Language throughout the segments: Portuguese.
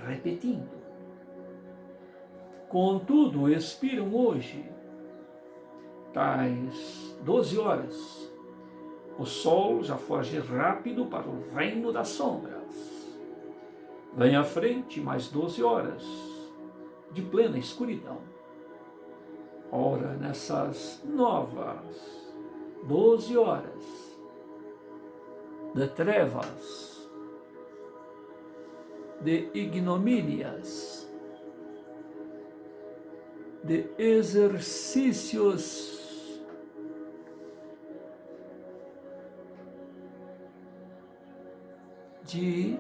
repetindo. Contudo, expiram hoje, tais 12 horas. O sol já foge rápido para o reino das sombras. Vem à frente mais 12 horas de plena escuridão. Ora, nessas novas 12 horas de trevas, de ignomínias, de exercícios de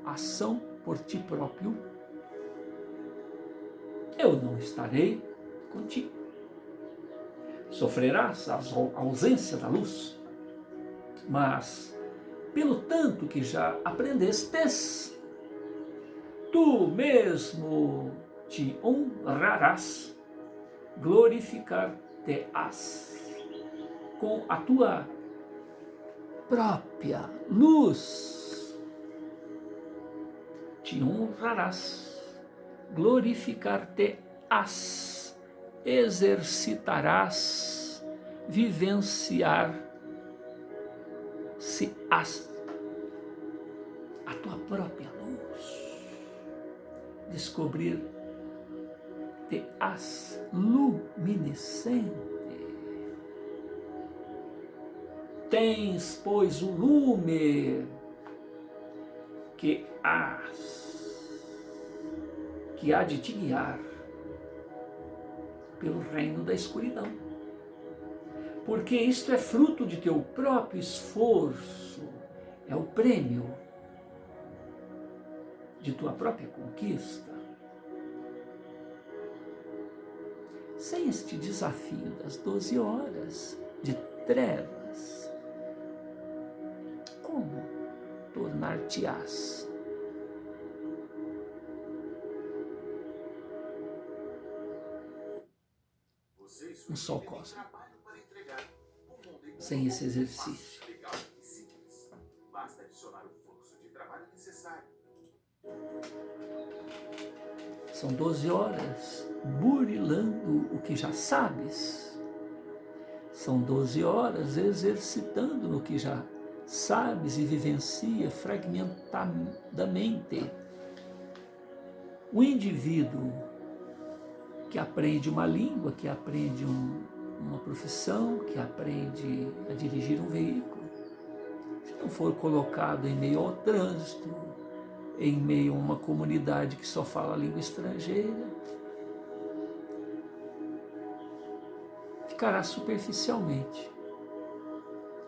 ação por ti próprio, eu não estarei contigo. Sofrerás a ausência da luz, mas pelo tanto que já aprendestes, tu mesmo te honrarás, glorificar-te-ás com a tua própria luz. Te honrarás, glorificar-te-ás, exercitarás, vivenciar-se-ás a tua própria luz, descobrir-te-ás luminescente. Tens, pois, o lume que há de te guiar pelo reino da escuridão. Porque isto é fruto de teu próprio esforço, é o prêmio de tua própria conquista. Sem este desafio das 12 horas de trevas, como tornar-te-ás um sol cósmico? Sem esse exercício. São 12 horas burilando o que já sabes. São 12 horas exercitando no que já sabes e vivencia fragmentadamente. O indivíduo que aprende uma língua, que aprende uma profissão, que aprende a dirigir um veículo, se não for colocado em meio ao trânsito, em meio a uma comunidade que só fala a língua estrangeira, ficará superficialmente.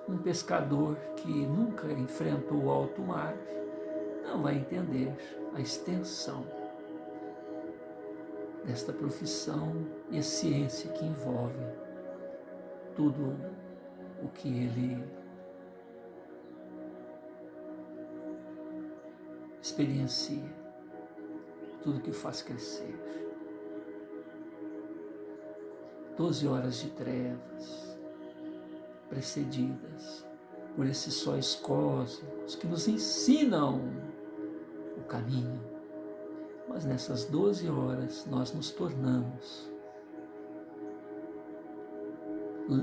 Um pescador que nunca enfrentou o alto mar não vai entender a extensão desta profissão e a ciência que envolve tudo o que ele experiencia, tudo que o faz crescer. 12 horas de trevas, precedidas por esses sóis cósmicos que nos ensinam o caminho. Mas nessas 12 horas nós nos tornamos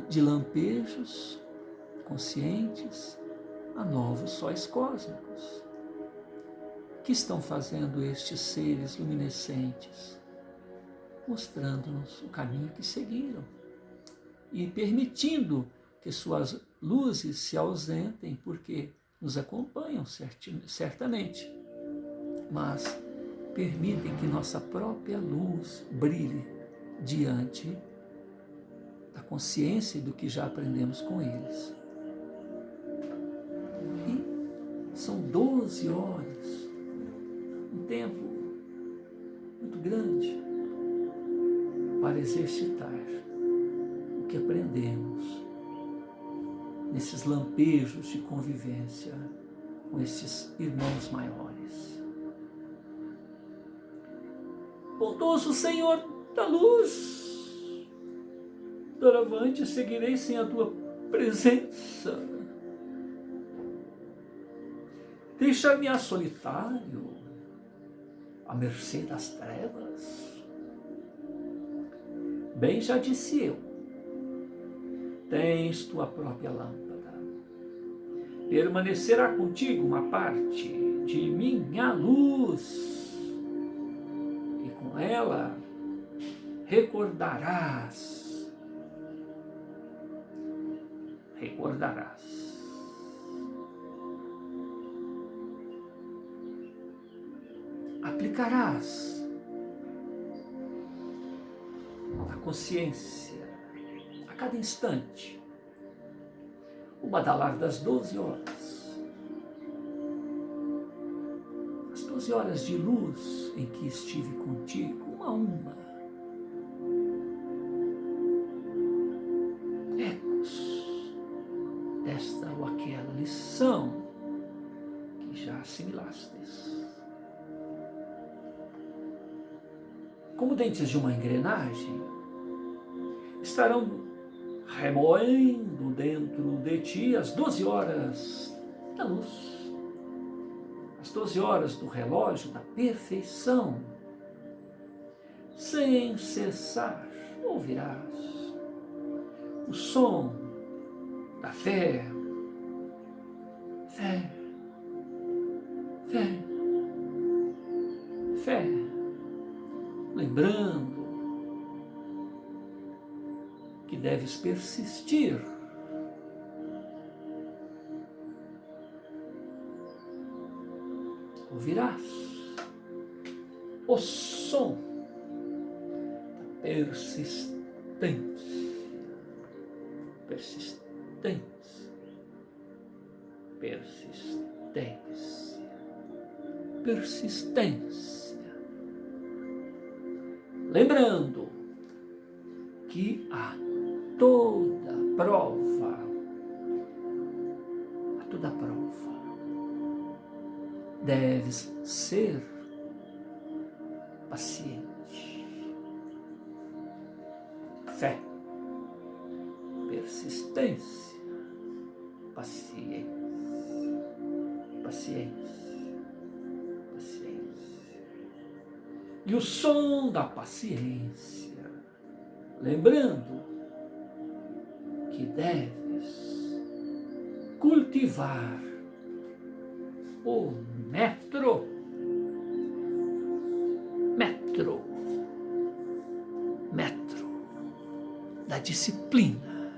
de lampejos conscientes a novos sóis cósmicos. O que estão fazendo estes seres luminescentes? Mostrando-nos o caminho que seguiram e permitindo que suas luzes se ausentem, porque nos acompanham certamente, mas permitem que nossa própria luz brilhe diante da consciência e do que já aprendemos com eles. E são 12 horas, um tempo muito grande para exercitar o que aprendemos nesses lampejos de convivência com esses irmãos maiores. Bondoso Senhor da luz, doravante seguirei sem a tua presença. Deixa-me a solitário, à mercê das trevas. Bem já disse eu, tens tua própria lâmpada. Permanecerá contigo uma parte de minha luz, e com ela recordarás. Aplicarás a consciência a cada instante o badalar das 12 horas. As 12 horas de luz em que estive contigo, uma a uma. Ecos desta ou aquela lição que já assimilastes. Como dentes de uma engrenagem, estarão remoendo dentro de ti as 12 horas da luz, as 12 horas do relógio da perfeição. Sem cessar ouvirás o som da fé, fé, fé, fé. Lembrando que deves persistir. Ouvirás o som da persistência, persistência, persistência, persistência. Lembrando que a toda prova, deves ser paciente. Fé, persistência, paciência, paciência. E o som da paciência, lembrando que deves cultivar o metro da disciplina.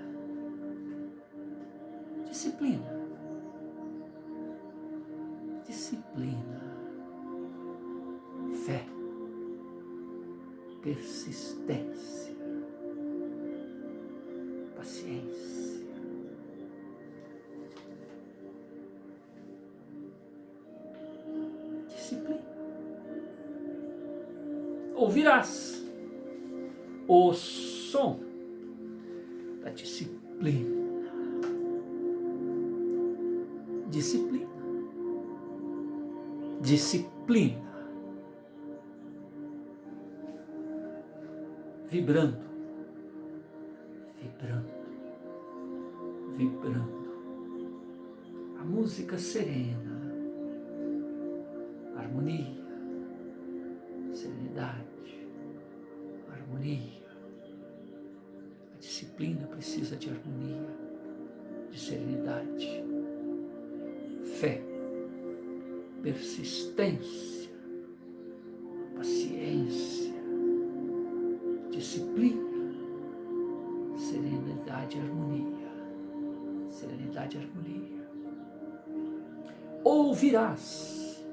Disciplina. Fé. Persistência, paciência. Disciplina. Ouvirás o som da disciplina. Disciplina. Vibrando. A música serena, harmonia, serenidade, harmonia. A disciplina precisa de harmonia, de serenidade, fé, persistência, paciência, disciplina, serenidade e harmonia. Serenidade e harmonia. Ouvirás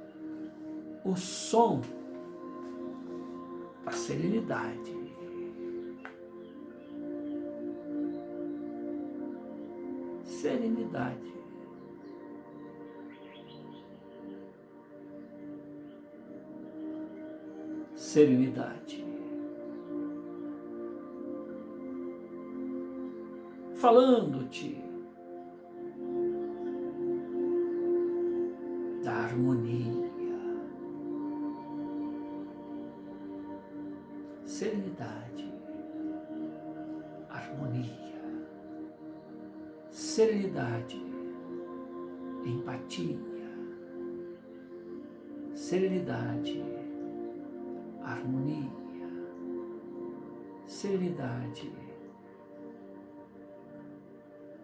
o som da serenidade. Serenidade. Serenidade. Falando-te da harmonia, serenidade, harmonia, serenidade, empatia, serenidade, harmonia, serenidade,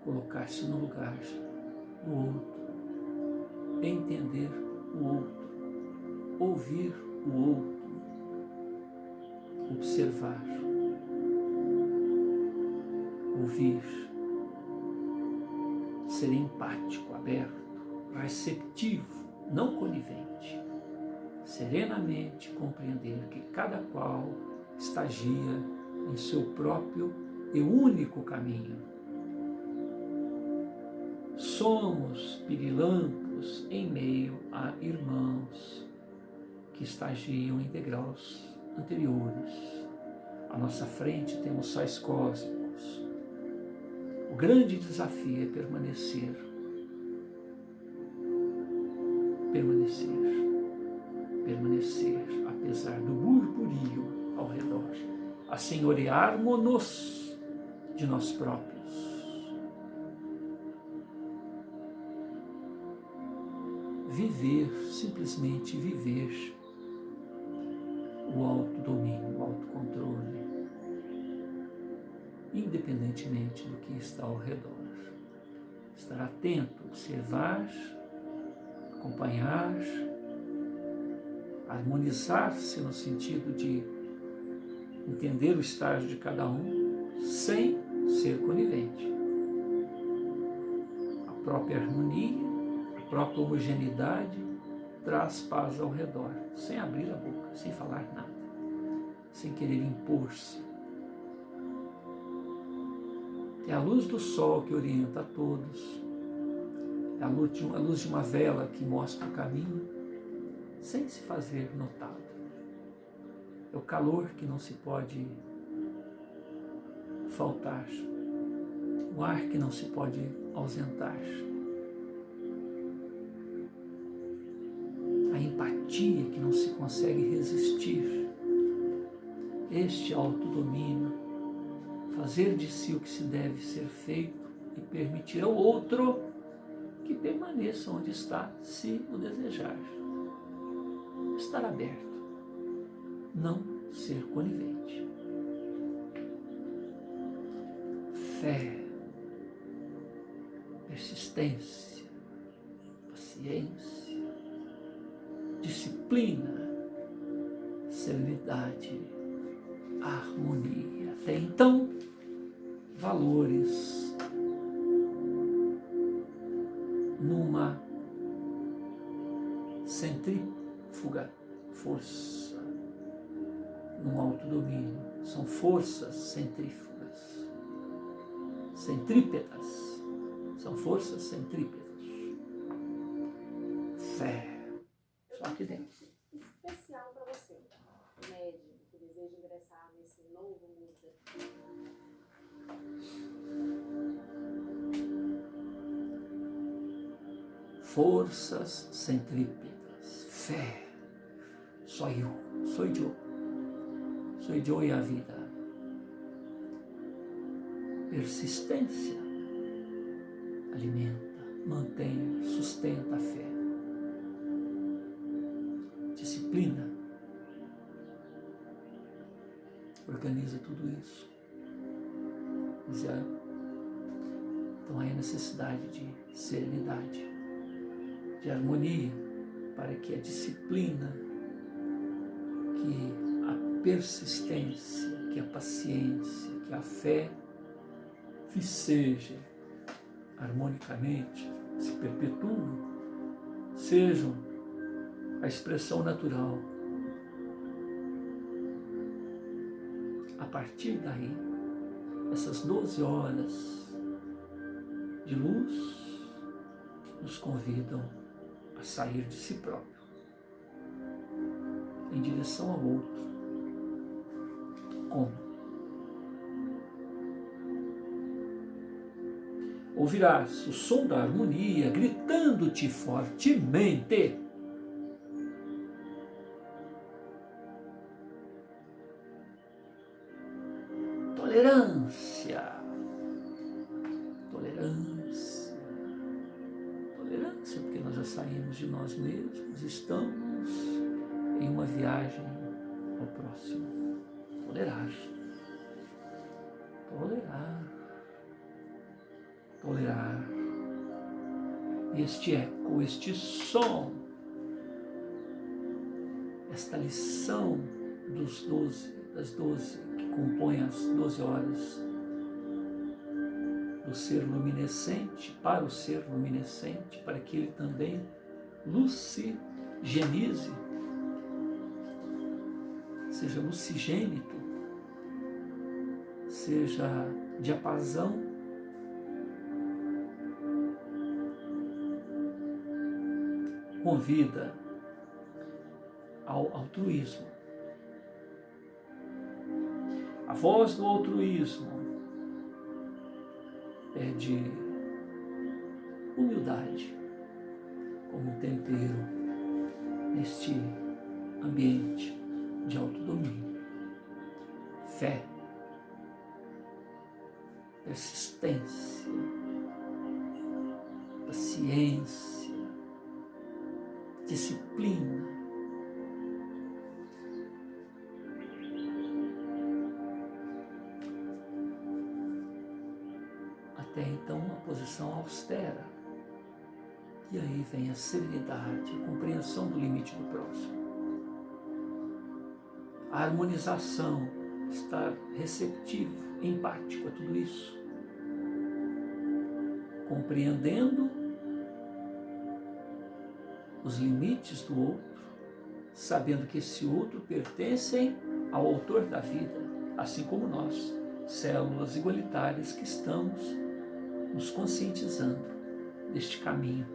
colocar-se no lugar do outro, entender o outro, ouvir o outro, observar, ouvir, ser empático, aberto, receptivo, não conivente, serenamente compreender que cada qual estagia em seu próprio e único caminho. Somos pirilampos em meio a irmãos que estagiam em degraus anteriores. À nossa frente temos sóis cósmicos. O grande desafio é permanecer, apesar do burburinho ao redor, assenhorearmos-nos de nós próprios. Viver, simplesmente viver o autodomínio, o autocontrole, independentemente do que está ao redor. Estar atento, observar, acompanhar, harmonizar-se no sentido de entender o estágio de cada um, sem ser conivente. A própria harmonia, a própria homogeneidade traz paz ao redor, sem abrir a boca, sem falar nada, sem querer impor-se. É a luz do sol que orienta a todos, é a luz de uma vela que mostra o caminho, sem se fazer notado. É o calor que não se pode faltar, o ar que não se pode ausentar, a empatia que não se consegue resistir. Este autodomínio, fazer de si o que se deve ser feito e permitir ao outro que permaneça onde está, se o desejar. Estar aberto, não ser conivente. Fé, persistência, paciência, disciplina, serenidade, harmonia. Até então, valores numa centrífuga, força, num autodomínio. São forças centrífugas, centrípetas, são forças centrípetas. Fé, só aqui dentro. Especial para você, médium, que deseja ingressar nesse novo mundo. Forças centrípetas, fé, sou eu e a vida. Persistência, alimenta, mantém, sustenta a fé. Disciplina, organiza tudo isso. Então aí a necessidade de serenidade, de harmonia, para que a disciplina, que a persistência, que a paciência, que a fé viceja harmonicamente, se perpetuem, sejam a expressão natural. A partir daí, essas 12 horas de luz nos convidam a sair de si próprio, em direção ao outro. Como? Ouvirás o som da harmonia gritando-te fortemente: tolerância, porque nós já saímos de nós mesmos, estamos em uma viagem ao próximo. Tolerar. Tolerar. Tolerar. Este eco, este som, esta lição das 12, que compõem as 12 horas do ser luminescente, para o ser luminescente, para que ele também lucigenize, seja lucigênito, seja diapasão, convida ao altruísmo. A voz do altruísmo pede humildade como tempero neste ambiente de autodomínio. Fé, persistência, paciência, disciplina. Até então, uma posição austera. E aí vem a serenidade, a compreensão do limite do próximo. A harmonização, estar receptivo, empático a tudo isso. Compreendendo os limites do outro, sabendo que esse outro pertence ao autor da vida, assim como nós, células igualitárias que estamos nos conscientizando deste caminho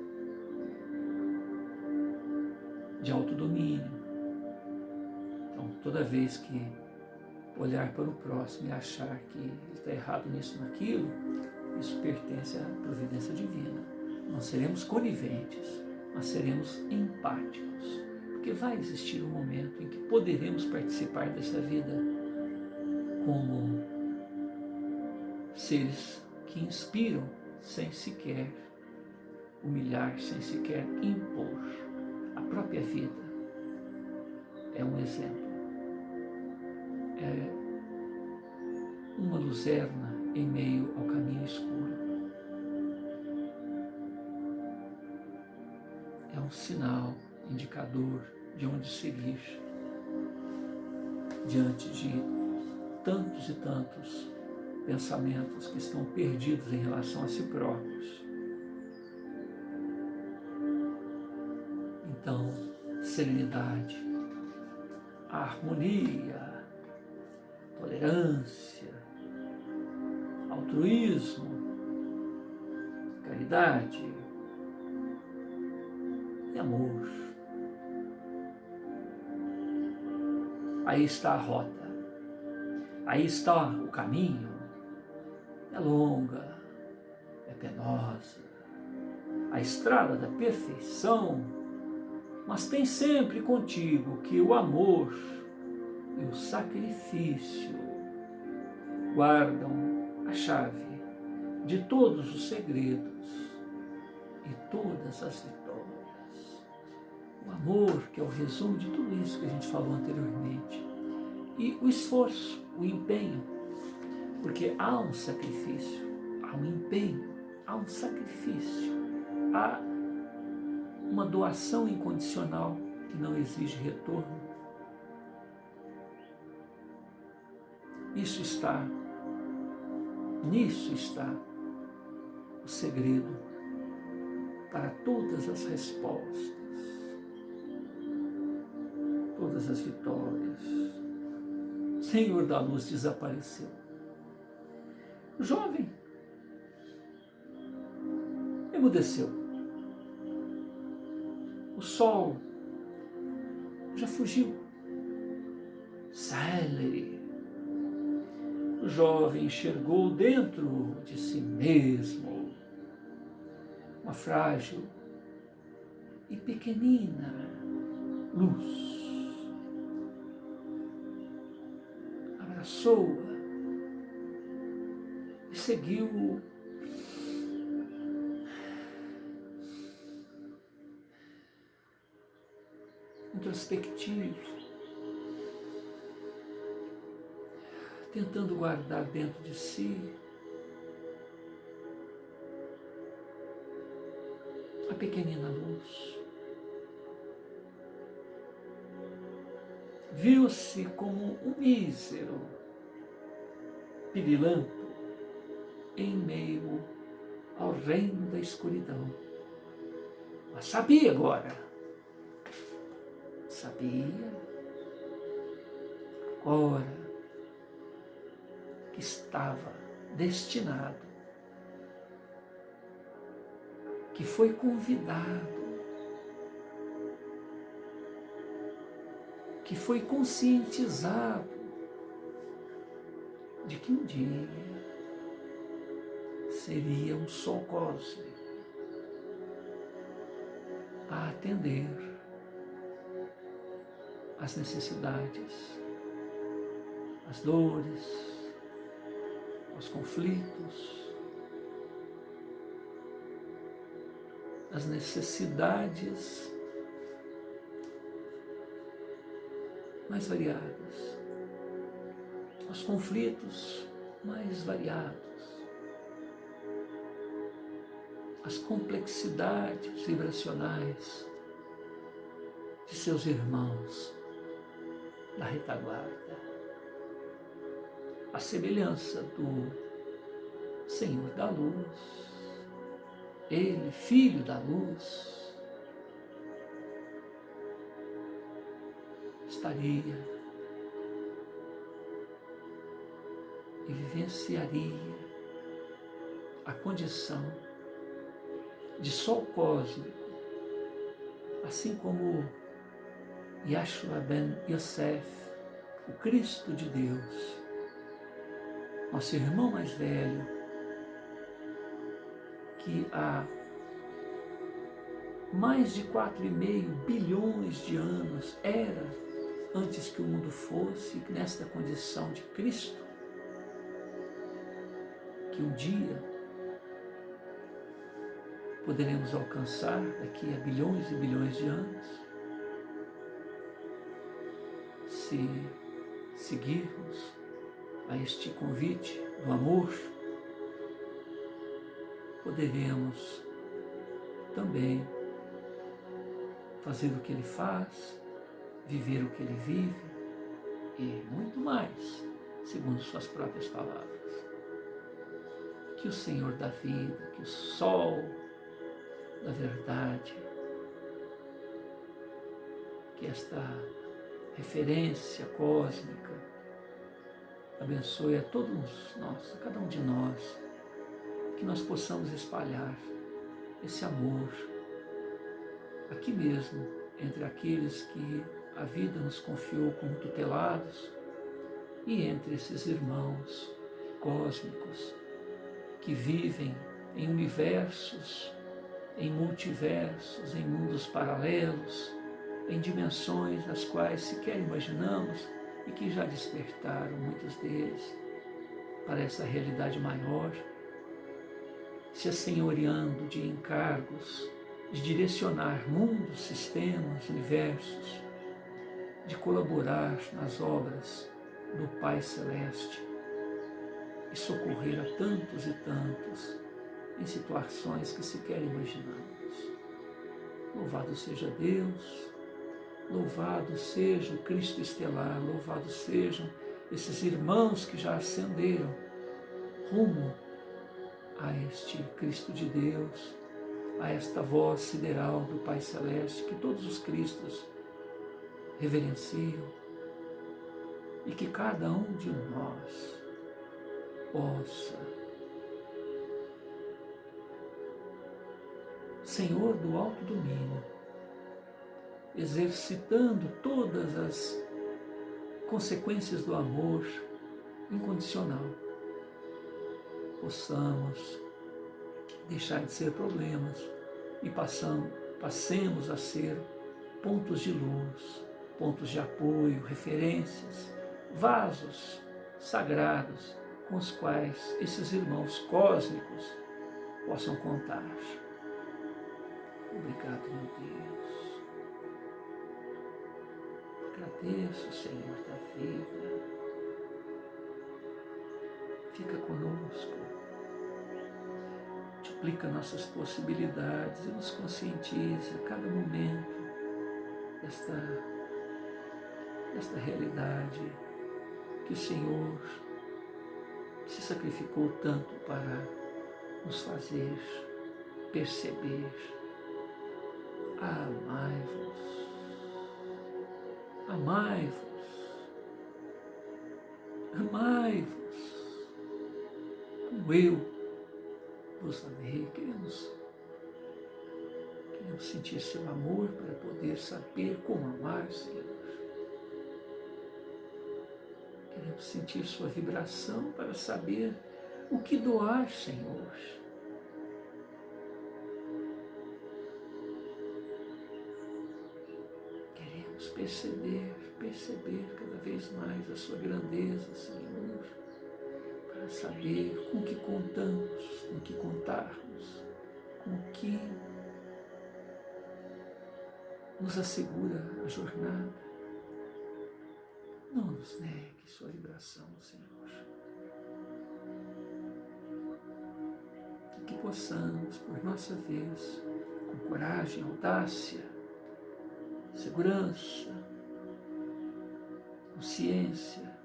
de autodomínio. Então, toda vez que olhar para o próximo e achar que ele está errado nisso, naquilo, isso pertence à providência divina. Não seremos coniventes, mas seremos empáticos, porque vai existir um momento em que poderemos participar dessa vida como seres que inspiram sem sequer humilhar, sem sequer impor. A própria vida é um exemplo, é uma luzerna em meio ao caminho escuro. É um sinal, indicador de onde seguir diante de tantos e tantos pensamentos que estão perdidos em relação a si próprios. Então, serenidade, harmonia, tolerância, altruísmo, caridade e amor. Aí está a rota, aí está o caminho. É longa, é penosa, a estrada da perfeição, mas tem sempre contigo que o amor e o sacrifício guardam a chave de todos os segredos e todas as vitórias. O amor, que é o resumo de tudo isso que a gente falou anteriormente, e o esforço, o empenho, porque há um sacrifício, há um empenho, há um sacrifício, há uma doação incondicional que não exige retorno. Nisso está o segredo para todas as respostas, todas as vitórias. O Senhor da luz desapareceu. O jovem emudeceu. O sol já fugiu. Célere. O jovem enxergou dentro de si mesmo uma frágil e pequenina luz. Abraçou-a e seguiu introspectivo, tentando guardar dentro de si a pequenina luz. Viu-se como um mísero pirilampo em meio ao reino da escuridão. Mas sabia agora, agora que estava destinado, que foi convidado, que foi conscientizado de que um dia seria um sol cósmico a atender às necessidades, às dores, aos conflitos, às necessidades mais variadas, aos conflitos mais variados, às complexidades vibracionais de seus irmãos da retaguarda. A semelhança do Senhor da Luz, Ele, Filho da Luz, estaria e vivenciaria a condição de sol cósmico, assim como Yeshua ben Yosef, o Cristo de Deus, nosso irmão mais velho, que há mais de 4,5 bilhões de anos era, antes que o mundo fosse, nesta condição de Cristo, que um dia poderemos alcançar daqui a bilhões e bilhões de anos, se seguirmos a este convite do amor, poderemos também fazer o que Ele faz, viver o que Ele vive e muito mais, segundo suas próprias palavras. Que o Senhor da vida, que o sol da verdade, que esta referência cósmica abençoe a todos nós, a cada um de nós, que nós possamos espalhar esse amor aqui mesmo, entre aqueles que a vida nos confiou como tutelados e entre esses irmãos cósmicos que vivem em universos, em multiversos, em mundos paralelos, em dimensões nas quais sequer imaginamos e que já despertaram muitos deles para essa realidade maior, se assenhoreando de encargos, de direcionar mundos, sistemas, universos, de colaborar nas obras do Pai Celeste e socorrer a tantos e tantos em situações que sequer imaginamos. Louvado seja Deus, louvado seja o Cristo estelar, louvado sejam esses irmãos que já ascenderam rumo a este Cristo de Deus, a esta voz sideral do Pai Celeste que todos os Cristos reverenciam e que cada um de nós possa, Senhor do alto domínio, exercitando todas as consequências do amor incondicional, possamos deixar de ser problemas e passemos a ser pontos de luz, pontos de apoio, referências, vasos sagrados com os quais esses irmãos cósmicos possam contar. Obrigado, meu Deus. Agradeço, Senhor, da vida. Fica conosco. Multiplica nossas possibilidades e nos conscientize a cada momento desta realidade que o Senhor se sacrificou tanto para nos fazer perceber. Amai-vos, amai-vos, amai-vos, como eu vos amei. Queremos sentir seu amor para poder saber como amar, Senhor. Queremos sentir sua vibração para saber o que doar, Senhor. Queremos perceber cada vez mais a sua grandeza, Senhor, para saber com que contamos, com que contarmos, com que nos assegura a jornada. Não nos negue sua vibração, Senhor. E que possamos, por nossa vez, com coragem, audácia, segurança, consciência,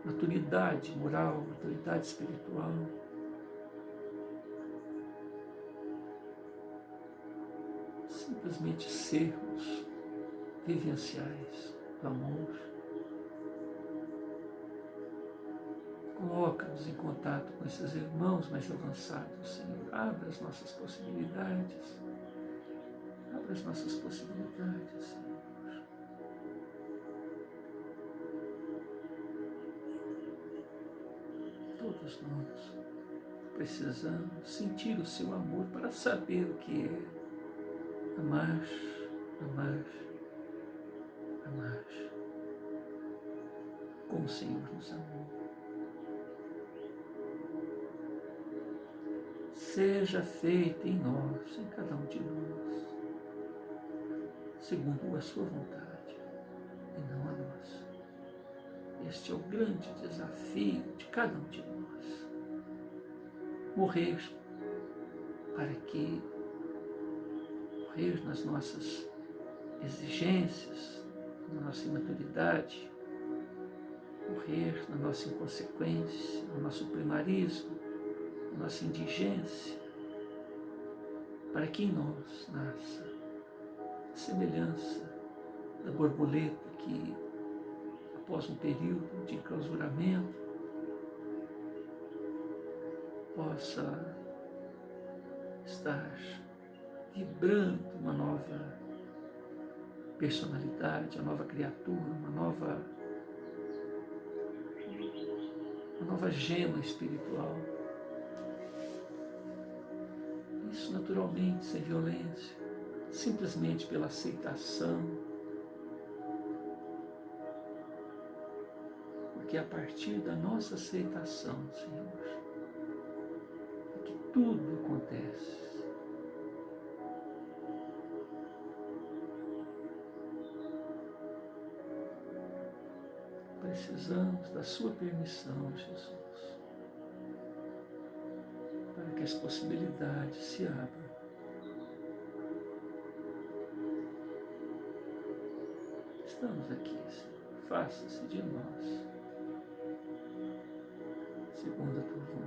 maturidade moral, maturidade espiritual, simplesmente sermos vivenciais do amor. Coloca-nos em contato com esses irmãos mais avançados, Senhor. Abra as nossas possibilidades. Abra as nossas possibilidades, Senhor. Todos nós precisamos sentir o seu amor para saber o que é amar, amar, amar, como o Senhor nos amou. Seja feita em nós, em cada um de nós, segundo a sua vontade e não a nossa. Este é o grande desafio de cada um de nós. Morrer nas nossas exigências, na nossa imaturidade, morrer na nossa inconsequência, no nosso primarismo, na nossa indigência, para que em nós nasça a semelhança da borboleta que, após um período de enclausuramento, possa estar vibrando uma nova personalidade, uma nova criatura, uma nova gema espiritual. Isso naturalmente, sem violência, simplesmente pela aceitação, porque a partir da nossa aceitação, Senhor, é que tudo acontece. Precisamos da sua permissão, Jesus, para que as possibilidades se abram. Estamos aqui, Senhor. Faça-se de nós, segundo a tua vontade.